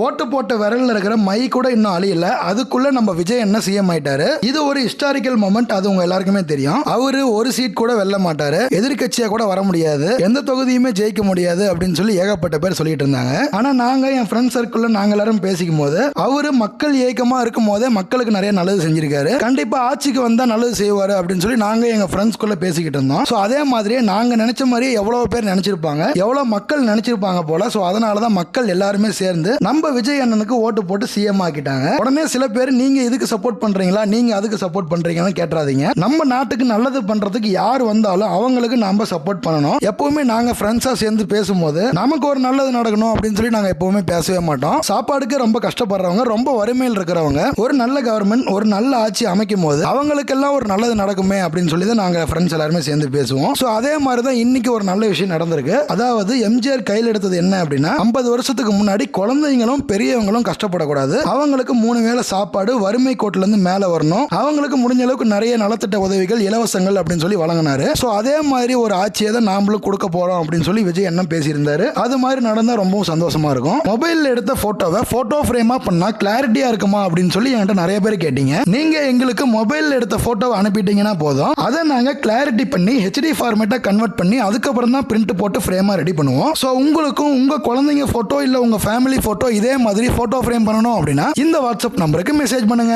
ஓட்டு போட்ட விரல்ல இருக்கிற மை கூட இன்னும் அழியல, அதுக்குள்ள நம்ம விஜய் என்ன சிஎம் ஆயிட்டாரு. இது ஒரு ஹிஸ்டாரிக்கல் மொமெண்ட், அது உங்க எல்லாருக்குமே தெரியும். அவரு ஒரு சீட் கூட வெல்ல மாட்டாரு, எதிர்கட்சியா கூட வர முடியாது, எந்த தொகுதியுமே ஜெயிக்க முடியாது அப்படின்னு சொல்லி ஏகப்பட்ட பேர் சொல்லிட்டு இருந்தாங்க. ஆனா நாங்க என் ஃப்ரெண்ட் சர்க்கிள்ல நாங்க எல்லாரும் பேசிக்கும் போது அவரு மக்கள் இயக்கமா இருக்கும் போதே மக்களுக்கு நிறைய நல்லது செஞ்சிருக்காரு, கண்டிப்பா ஆட்சிக்கு வந்தா நல்லது செய்வாரு அப்படின்னு சொல்லி நாங்க எங்க ஃப்ரெண்ட்ஸ்குள்ள பேசிக்கிட்டு இருந்தோம். சோ அதே மாதிரியே நாங்க நினைச்ச மாதிரியே எவ்வளவு பேர் நினைச்சிருப்பாங்க, எவ்வளவு மக்கள் நினைச்சிருப்பாங்க போல. சோ அதனாலதான் மக்கள் எல்லாருமே சேர்ந்து நம்ம விஜய் அண்ணனுக்கு ஓட்டு போட்டு சிஎம் ஆக்கிட்டாங்க. உடனே சில பேர் நீங்க இதுக்கு சப்போர்ட் பண்றீங்களா, நீங்க அதுக்கு சப்போர்ட் பண்றீங்கன்னு கேட்றாதீங்க. நம்ம நாட்டுக்கு நல்லது பண்றதுக்கு யார் வந்தாலும் அவங்களுக்கு நாம சப்போர்ட் பண்ணணும். எப்பவுமே நாங்க ஃப்ரெண்ட்ஸா சேர்ந்து பேசும்போது நமக்கு ஒரு நல்லது நடக்கணும் அப்படின்னு சொல்லி நாங்க எப்பவுமே பேசவே மாட்டோம். சாப்பாடுக்கு ரொம்ப கஷ்டப்படுறவங்க, ரொம்ப வறுமையில் இருக்கிறவங்க ஒரு நல்ல கவர்மெண்ட், ஒரு நல்ல ஆட்சி அமைக்கும் போது அவங்களுக்கெல்லாம் ஒரு நல்லது நடக்குமே அப்படின்னு சொல்லி தான் நாங்க ஃப்ரெண்ட்ஸ் எல்லாருமே சேர்ந்து பேசுவோம். ஸோ அதே மாதிரி தான் இன்னைக்கு ஒரு நல்ல விஷயம் நடந்திருக்கு. அதாவது எம்ஜிஆர் கையில் எடுத்தது என்ன அப்படின்னா, 50 வருஷத்துக்கு முன்னாடி குழந்தைங்களும் பெரியவங்களும் கஷ்டப்படக்கூடாது, அவங்களுக்கு 3 வேளை சாப்பாடு, வறுமை கோட்டில இருந்து மேல வரணும், அவங்களுக்கு முடிஞ்ச அளவுக்கு நிறைய நலத்திட்ட உதவிகள், இலவசங்கள் அப்படின்னு சொல்லி வழங்கினாரு. சோ அதே மாதிரி ஒரு ஆட்சியை தான் நாமளும் கொடுக்க போறோம் அப்படின்னு சொல்லி விஜய் என்ன பேசியிருந்தாரு. அது மாதிரி நடந்தா ரொம்பவும் சந்தோஷமா இருக்கும். மொபைல்ல எடுத்த போட்டோவை போட்டோ ஃப்ரேமா பண்ணா கிளாரிட்டியா இருக்குமா அப்படின்னு சொல்லி என்கிட்ட நிறைய பேர் கேட்டீங்க. நீங்க எங்களுக்கு மொபைல்ல எடுத்த போட்டோவை அனுப்பிட்டீங்கன்னா போதும், அதை நாங்க கிளாரிட்டி பண்ணி ஹெச்டி ஃபார்மேட்டா கன்வெர்ட் பண்ணி அதுக்கப்புறம் தான் பிரிண்ட் போட்டு ஃப்ரேமா ரெடி பண்ணுவோம். சோ உங்களுக்கும் உங்க குழந்தைங்க போட்டோ இல்ல உங்க ஃபேமிலி போட்டோ இதே மாதிரி போட்டோ ஃப்ரேம் பண்ணணும் அப்படின்னா இந்த வாட்ஸ்அப் நம்பருக்கு மெசேஜ் பண்ணுங்க.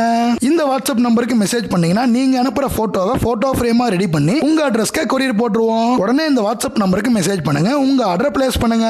இந்த வாட்ஸ்அப் நம்பருக்கு மெசேஜ் பண்ணீங்கன்னா நீங்க அனுப்புற போட்டோவை போட்டோ ஃப்ரேமா ரெடி பண்ணி உங்க அட்ரஸ்க்கு கொரியர் போட்டுருவோம். உடனே இந்த வாட்ஸ்அப் நம்பருக்கு மெசேஜ் பண்ணுங்க, உங்க ஆர்டர் பிளேஸ் பண்ணுங்க.